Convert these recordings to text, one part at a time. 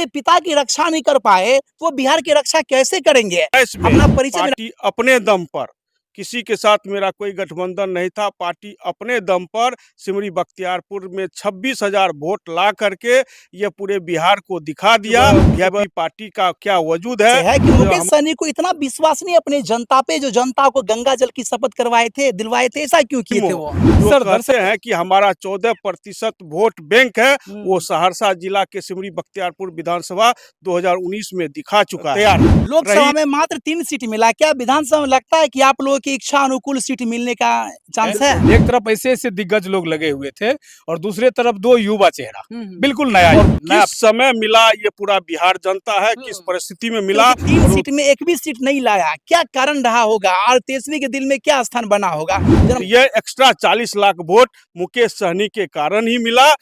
अपने पिता की रक्षा नहीं कर पाए तो बिहार की रक्षा कैसे करेंगे? में अपना परिचय पार्टी अपने दम पर, किसी के साथ मेरा कोई गठबंधन नहीं था। पार्टी अपने दम पर सिमरी बख्तियारपुर में 26,000 वोट ला करके ये पूरे बिहार को दिखा दिया वीआईपी पार्टी का क्या वजूद से है कि और मुकेश सहनी को इतना विश्वास नहीं अपने जनता पे, जो जनता को गंगा जल की शपथ करवाए थे, दिलवाए थे, ऐसा क्यों किए थे वो? जो कहते हैं कि हमारा 14% वोट बैंक है, वो सहरसा जिला के सिमरी बख्तियारपुर विधानसभा 2019 में दिखा चुका है। लोकसभा में मात्र 3 सीट मिला, क्या विधानसभा में लगता है कि आप लोगों की इच्छा अनुकूल सीट मिलने का चांस है? एक तरफ ऐसे दिग्गज लोग लगे हुए थे और दूसरे तरफ 2 युवा चेहरा, बिल्कुल नया किस समय मिला ये पूरा बिहार जानता है, किस परिस्थिति में मिला। 3 सीट में एक भी सीट नहीं लाया, क्या कारण रहा होगा और तेजस्वी के दिल में क्या स्थान बना होगा? ये एक्स्ट्रा 40 लाख वोट मुकेश सहनी के कारण ही मिला।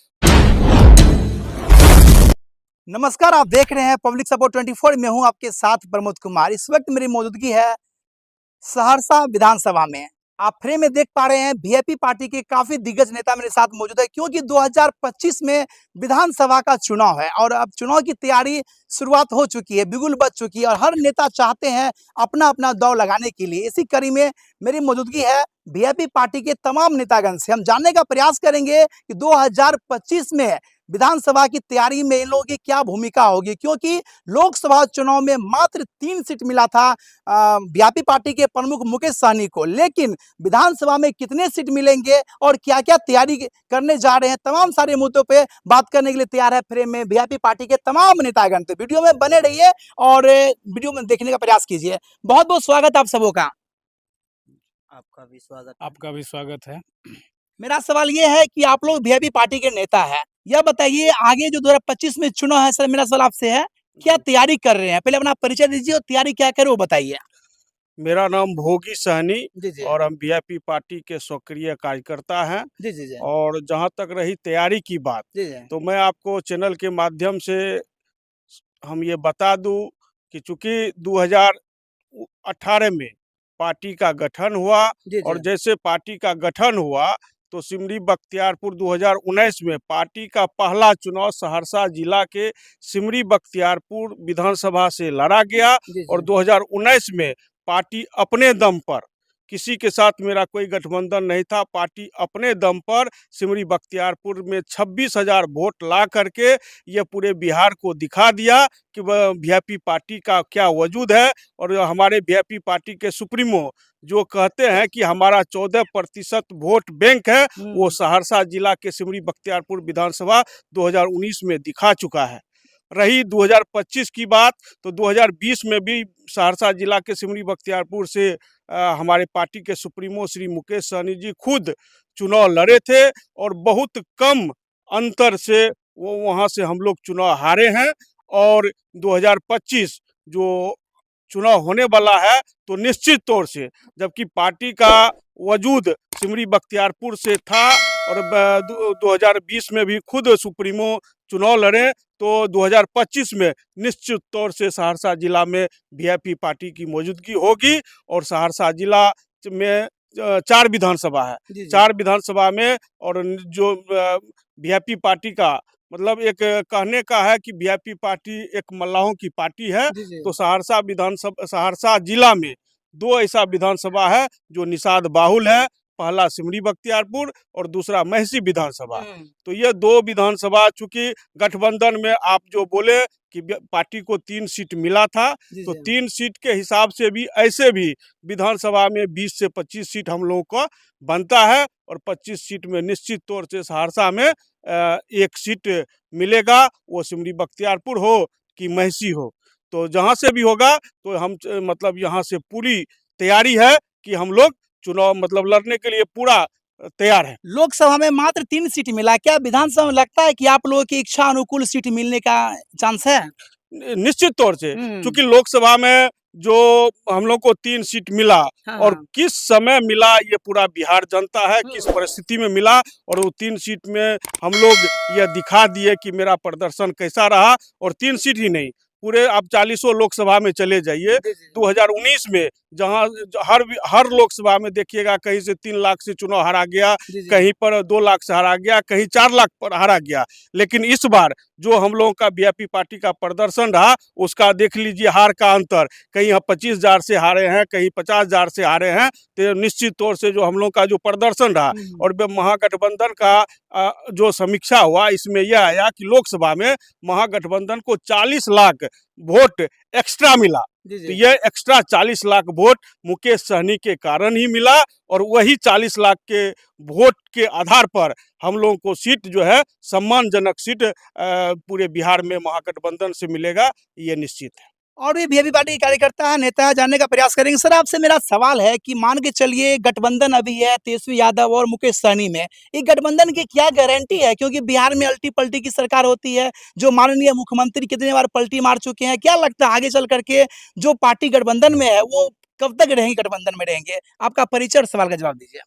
नमस्कार, आप देख रहे हैं पब्लिक सपोर्ट 24 में हूं आपके साथ प्रमोद कुमार। इस वक्त मेरी मौजूदगी है सहरसा विधानसभा में। आप फ्रेम में देख पा रहे हैं वीआईपी पार्टी के काफी दिग्गज नेता मेरे साथ मौजूद है, क्योंकि 2025 में विधानसभा का चुनाव है और अब चुनाव की तैयारी शुरुआत हो चुकी है, बिगुल बज चुकी है और हर नेता चाहते हैं अपना अपना दौर लगाने के लिए। इसी कड़ी में मेरी मौजूदगी है वीआईपी पार्टी के तमाम नेतागण से। हम जानने का प्रयास करेंगे कि 2025 में विधानसभा की तैयारी में इन लोगों की क्या भूमिका होगी, क्योंकि लोकसभा चुनाव में मात्र 3 सीट मिला था वीआईपी पार्टी के प्रमुख मुकेश सहनी को, लेकिन विधानसभा में कितने सीट मिलेंगे और क्या क्या तैयारी करने जा रहे हैं, तमाम सारे मुद्दों पे बात करने के लिए तैयार है फ्रेम में वीआईपी पार्टी के तमाम नेतागण। तो वीडियो में बने रहिए और वीडियो में देखने का प्रयास कीजिए। बहुत बहुत स्वागत आप सबों का। आपका भी स्वागत है। मेरा सवाल ये है कि आप लोग वीआईपी पार्टी के नेता है, यह बताइए आगे जो 2025 में चुनाव है, सर मेरा सवाल आपसे है क्या तैयारी कर रहे हैं? पहले अपना परिचय दीजिए और तैयारी क्या करें वो बताइए। मेरा नाम भोगी सहनी जी। और हम वीआईपी पार्टी के सक्रिय कार्यकर्ता हैं। जी। और जहां तक रही तैयारी की बात, जी। तो मैं आपको चैनल के माध्यम से हम ये बता दूं कि चूंकि 2018 में पार्टी का गठन हुआ और जैसे पार्टी का गठन हुआ तो सिमरी बख्तियारपुर 2019 में पार्टी का पहला चुनाव सहरसा जिला के सिमरी बख्तियारपुर विधानसभा से लड़ा गया और 2019 में पार्टी अपने दम पर, किसी के साथ मेरा कोई गठबंधन नहीं था। पार्टी अपने दम पर सिमरी बख्तियारपुर में 26,000 वोट ला करके ये पूरे बिहार को दिखा दिया कि वीआईपी पार्टी का क्या वजूद है। और हमारे वीआईपी पार्टी के सुप्रीमो जो कहते हैं कि हमारा 14% वोट बैंक है, वो सहरसा जिला के सिमरी बख्तियारपुर विधानसभा 2019 में दिखा चुका है। रही 2025 की बात, तो 2020 में भी सहरसा जिला के सिमरी बख्तियारपुर से हमारे पार्टी के सुप्रीमो श्री मुकेश सहनी जी खुद चुनाव लड़े थे और बहुत कम अंतर से वो वहां से हम लोग चुनाव हारे हैं। और 2025 जो चुनाव होने वाला है तो निश्चित तौर से, जबकि पार्टी का वजूद सिमरी बख्तियारपुर से था और 2020 में भी खुद सुप्रीमो चुनाव लड़े, तो 2025 में निश्चित तौर से सहरसा जिला में वीआईपी पार्टी की मौजूदगी होगी। और सहरसा जिला में 4 विधानसभा है, 4 विधानसभा में, और जो वीआईपी पार्टी का मतलब एक कहने का है कि वीआईपी पार्टी एक मल्लाहों की पार्टी है। तो सहरसा जिला में 2 ऐसा विधानसभा है जो निषाद बाहुल है, पहला सिमरी बख्तियारपुर और दूसरा महसी विधानसभा। तो ये 2 विधानसभा, चूंकि गठबंधन में आप जो बोले कि पार्टी को 3 सीट मिला था, तो 3 सीट के हिसाब से भी ऐसे भी विधानसभा में 20 से 25 सीट हम लोगों को बनता है और 25 सीट में निश्चित तौर से सहरसा में 1 सीट मिलेगा, वो सिमरी बख्तियारपुर हो कि महसी हो। तो जहां से भी होगा तो हम मतलब यहाँ से पूरी तैयारी है कि हम लोग चुनाव मतलब लड़ने के लिए पूरा तैयार है। लोकसभा में मात्र 3 सीट मिला, क्या विधानसभा में लगता है कि आप लोगों की इच्छा अनुकूल सीट मिलने का चांस है? निश्चित तौर से, क्योंकि लोकसभा में जो हम लोग को 3 सीट मिला और किस समय मिला ये पूरा बिहार जानता है, किस परिस्थिति में मिला। और वो 3 सीट में हम लोग ये दिखा दिए कि मेरा प्रदर्शन कैसा रहा। और 3 सीट ही नहीं, पूरे आप 40 लोकसभा में चले जाइए 2019 में, जहां हर लोकसभा में देखिएगा कहीं से 3 लाख से चुनाव हारा गया, कहीं पर 2 लाख से हारा गया, कहीं 4 लाख पर हारा गया। लेकिन इस बार जो हम लोगों का वीआईपी पार्टी का प्रदर्शन रहा, उसका देख लीजिए हार का अंतर। कहीं हम 25,000 से हारे हैं, कहीं 50,000 से हारे हैं। तो निश्चित तौर से जो हम लोगों का जो प्रदर्शन रहा और महागठबंधन का जो समीक्षा हुआ, इसमें यह आया कि लोकसभा में महागठबंधन को 40 लाख वोट एक्स्ट्रा मिला। तो यह एक्स्ट्रा 40 लाख वोट मुकेश सहनी के कारण ही मिला, और वही 40 लाख के वोट के आधार पर हम लोगों को सीट जो है सम्मानजनक सीट पूरे बिहार में महागठबंधन से मिलेगा, ये निश्चित है। और भी वीआईपी पार्टी के कार्यकर्ता है, नेता है, जानने का प्रयास करेंगे। सर, आपसे मेरा सवाल है कि मान के चलिए गठबंधन अभी है तेजस्वी यादव और मुकेश सहनी में, ये गठबंधन की क्या गारंटी है? क्योंकि बिहार में अल्टी पल्टी की सरकार होती है, जो माननीय मुख्यमंत्री कितने बार पलटी मार चुके हैं। क्या लगता है आगे चल करके जो पार्टी गठबंधन में है वो कब तक रहेंगे, गठबंधन में रहेंगे? आपका परिचय और सवाल का जवाब दीजिए।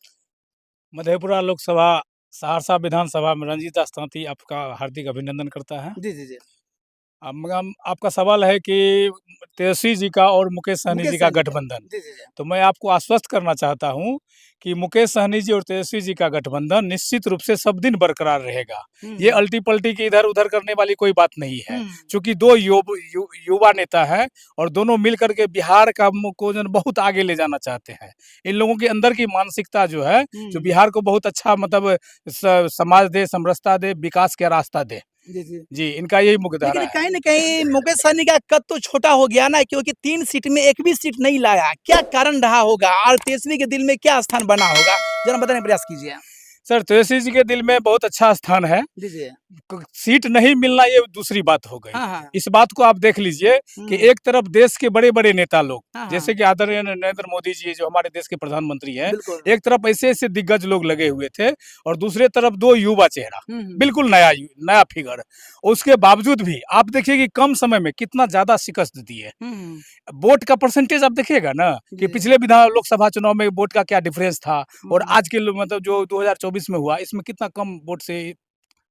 मधेपुरा लोकसभा सहरसा विधानसभा में रंजीत स्थानार्थी आपका हार्दिक अभिनंदन करता है। जी जी जी। आपका सवाल है कि तेजस्वी जी का और मुकेश सहनी जी का गठबंधन, जी जी जी। तो मैं आपको आश्वस्त करना चाहता हूं कि मुकेश सहनी जी और तेजस्वी जी का गठबंधन निश्चित रूप से सब दिन बरकरार रहेगा। ये अल्टी पल्टी की इधर उधर करने वाली कोई बात नहीं है, क्योंकि दो युवा नेता है और दोनों मिल करके बिहार का को जो बहुत आगे ले जाना चाहते हैं। इन लोगों के अंदर की मानसिकता जो है, जो बिहार को बहुत अच्छा मतलब समाज दे, समरसता दे, विकास का रास्ता दे। जी, इनका यही मुख्यधारा है। कहीं न कहीं मुकेश सहनी का कद तो छोटा हो गया ना, क्योंकि 3 सीट में एक भी सीट नहीं लाया। क्या कारण रहा होगा और तेजस्वी के दिल में क्या स्थान बना होगा? जरा बताने का प्रयास कीजिए। सर, तेजस्वी जी के दिल में बहुत अच्छा स्थान है। जी जी। सीट नहीं मिलना ये दूसरी बात हो गई। हाँ, हाँ। इस बात को आप देख लीजिए कि एक तरफ देश के बड़े बड़े नेता लोग, हाँ, जैसे कि आदरणीय नरेंद्र मोदी जी जो हमारे देश के प्रधानमंत्री हैं, बिल्कुल। एक तरफ ऐसे ऐसे दिग्गज लोग लगे हुए थे और दूसरे तरफ दो युवा चेहरा, बिल्कुल नया फिगर। उसके बावजूद भी आप देखिए कि कम समय में कितना ज्यादा शिकस्त दी है। वोट का परसेंटेज आप देखिएगा ना कि पिछले लोकसभा चुनाव में वोट का क्या डिफरेंस था और आज के मतलब जो 2024 में हुआ, इसमें कितना कम वोट से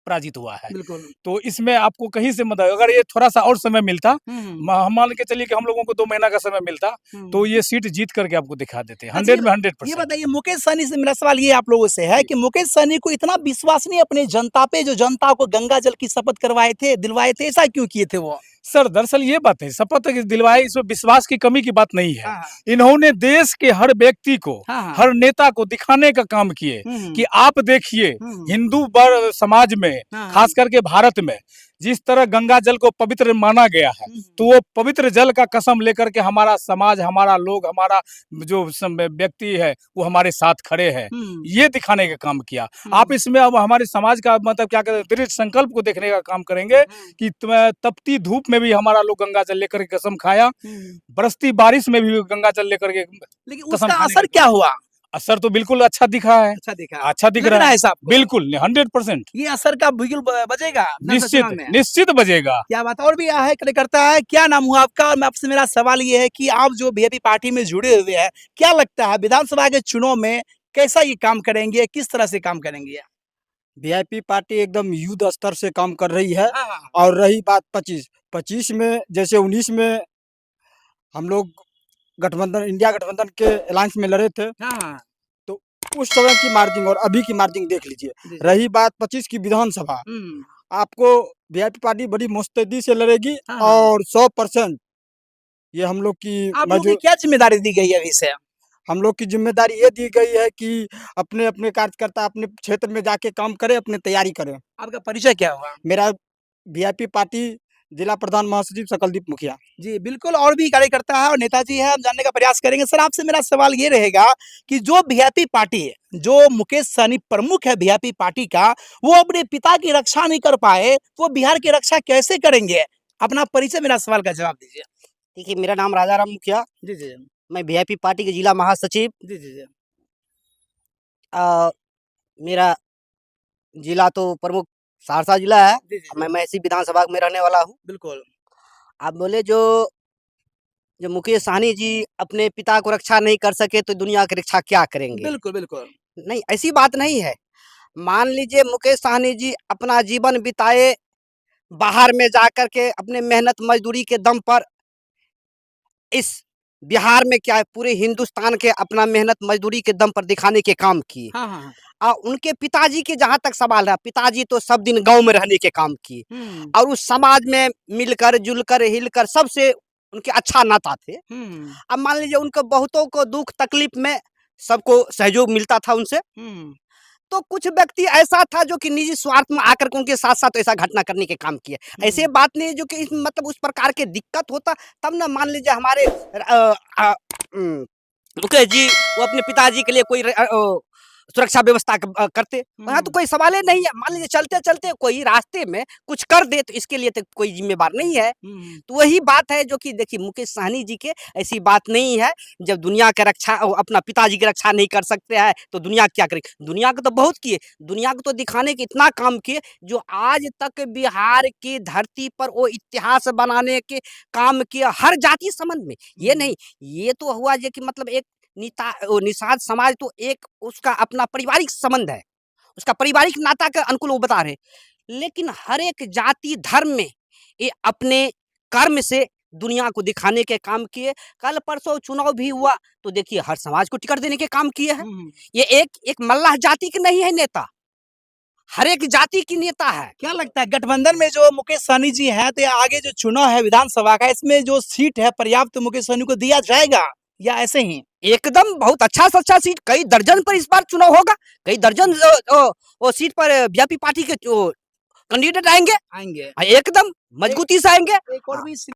पराजित हुआ है। बिल्कुल। तो इसमें आपको कहीं से मतलब अगर ये थोड़ा सा और समय मिलता, हम मान के चलिए कि हम लोगों को 2 महीना का समय मिलता, तो ये सीट जीत करके आपको दिखा देते हैं 100 में 100%। ये बताइए, मुकेश सहनी से मेरा सवाल ये आप लोगों से है कि मुकेश सहनी को इतना विश्वास नहीं अपने जनता पे, जो जनता को गंगा जल की शपथ करवाए थे, दिलवाए थे, ऐसा क्यों किए थे वो? सर, दरअसल ये बात है, शपथ दिलवाई, इसमें विश्वास की कमी की बात नहीं है। इन्होंने देश के हर व्यक्ति को, हर नेता को दिखाने का काम किए कि आप देखिए हिंदू समाज में, खास करके भारत में जिस तरह गंगा जल को पवित्र माना गया है, तो वो पवित्र जल का कसम लेकर के हमारा समाज, हमारा लोग, हमारा जो व्यक्ति है वो हमारे साथ खड़े हैं, ये दिखाने का काम किया। आप इसमें अब हमारे समाज का मतलब क्या कहते हैं, दृढ़ संकल्प को देखने का काम करेंगे कि तपती धूप में भी हमारा लोग गंगा जल लेकर के कसम खाया, बरसती बारिश में भी गंगा जल लेकर के, लेकिन उसका असर क्या हुआ? असर तो बिल्कुल अच्छा दिखा है। अच्छा दिख रहा है साहब, बिल्कुल 100%। ये असर का बिल्कुल बजेगा, निश्चित बजेगा। क्या बात। और भी है कार्यकर्ता है, क्या नाम हुआ आपका? और मैं आपसे मेरा सवाल ये है कि आप जो वीआईपी पार्टी में जुड़े हुए हैं, क्या लगता है विधानसभा के चुनाव में कैसा ये काम करेंगे, किस तरह से काम करेंगे? वीआईपी पार्टी एकदम युद्ध स्तर से काम कर रही है। और रही बात 25 में, जैसे 19 में हम लोग गठबंधन, इंडिया गठबंधन के अलायंस में लड़े थे, तो उस समय की मार्जिन और अभी की मार्जिन देख लीजिए। रही बात 25 की विधानसभा, आपको वीआईपी पार्टी बड़ी मुस्तैदी से लड़ेगी और 100% ये हम लोग की क्या जिम्मेदारी दी गई है अभी से? हम लोग की जिम्मेदारी ये दी गई है कि अपने अपने कार्यकर्ता अपने क्षेत्र में जाके काम करें, अपने तैयारी करें। आपका परिचय क्या हुआ? मेरा वीआईपी पार्टी जिला प्रधान महासचिव सकलदीप मुखिया। जी बिल्कुल। और भी कार्यकर्ता है और नेताजी है, हम जानने का प्रयास करेंगे। सर, आपसे मेरा सवाल ये रहेगा कि जो वीआईपी पार्टी है, जो मुकेश सहनी प्रमुख है वीआईपी पार्टी का, वो अपने पिता की रक्षा नहीं कर पाए, वो बिहार की रक्षा कैसे करेंगे? अपना परिचय, मेरा सवाल का जवाब दीजिए। देखिए, मेरा नाम राजाराम मुखिया, जी जी। मैं वीआईपी पार्टी के जिला महासचिव। जी जी जी। मेरा जिला तो प्रमुख सहरसा जिला है। जी जी। मैं महसी विधानसभा में रहने वाला हूँ। बिल्कुल। आप बोले जो मुकेश सहनी जी अपने पिता को रक्षा नहीं कर सके तो दुनिया की रक्षा क्या करेंगे? बिल्कुल बिल्कुल। नहीं, ऐसी बात नहीं है। मान लीजिए मुकेश सहनी जी अपना जीवन बिताए बाहर में जाकर के अपने मेहनत मजदूरी के दम पर इस बिहार में क्या है, पूरे हिंदुस्तान के अपना मेहनत मजदूरी के दम पर दिखाने के काम किए। हाँ हाँ उनके पिताजी के जहाँ तक सवाल है, पिताजी तो सब दिन गांव में रहने के काम किए और उस समाज में मिलकर जुलकर हिलकर सबसे उनके अच्छा नाता थे। अब मान लीजिए उनको बहुतों को दुख तकलीफ में सबको सहयोग मिलता था उनसे। तो कुछ व्यक्ति ऐसा था जो कि निजी स्वार्थ में आकर के उनके साथ साथ ऐसा घटना करने के काम किए। ऐसे बात नहीं है जो कि मतलब उस प्रकार के दिक्कत होता तब ना मान लीजिए हमारे मुकेश जी वो अपने पिताजी के लिए कोई सुरक्षा व्यवस्था करते, वहाँ तो कोई सवाल ही नहीं है। मान लीजिए चलते चलते कोई रास्ते में कुछ कर दे तो इसके लिए तो कोई जिम्मेवार नहीं है। तो वही बात है जो कि देखिए मुकेश सहनी जी के ऐसी बात नहीं है। जब दुनिया का रक्षा अपना पिताजी की रक्षा नहीं कर सकते हैं तो दुनिया क्या करेगी। दुनिया को तो बहुत किए, दुनिया को तो दिखाने के इतना काम किए जो आज तक बिहार की धरती पर वो इतिहास बनाने के काम किया हर जाति संबंध में। ये नहीं, ये तो हुआ जो कि मतलब एक निषाद समाज तो एक उसका अपना पारिवारिक संबंध है, उसका पारिवारिक नाता के अनुकूल वो बता रहे। लेकिन हर एक जाति धर्म में ये अपने कर्म से दुनिया को दिखाने के काम किए। कल परसों चुनाव भी हुआ तो देखिए हर समाज को टिकट देने के काम किए हैं। ये एक मल्लाह जाति के नहीं है नेता, हर एक जाति की नेता है। क्या लगता है गठबंधन में जो मुकेश सहनी जी हैं तो आगे जो चुनाव है विधानसभा का, इसमें जो सीट है पर्याप्त मुकेश सहनी को दिया जाएगा या ऐसे ही? एकदम बहुत अच्छा से अच्छा सीट, कई दर्जन पर इस बार चुनाव होगा, कई दर्जन सीट पर वीआईपी पार्टी के कैंडिडेट आएंगे आएंगे एकदम मजबूती से आएंगे। एक और भी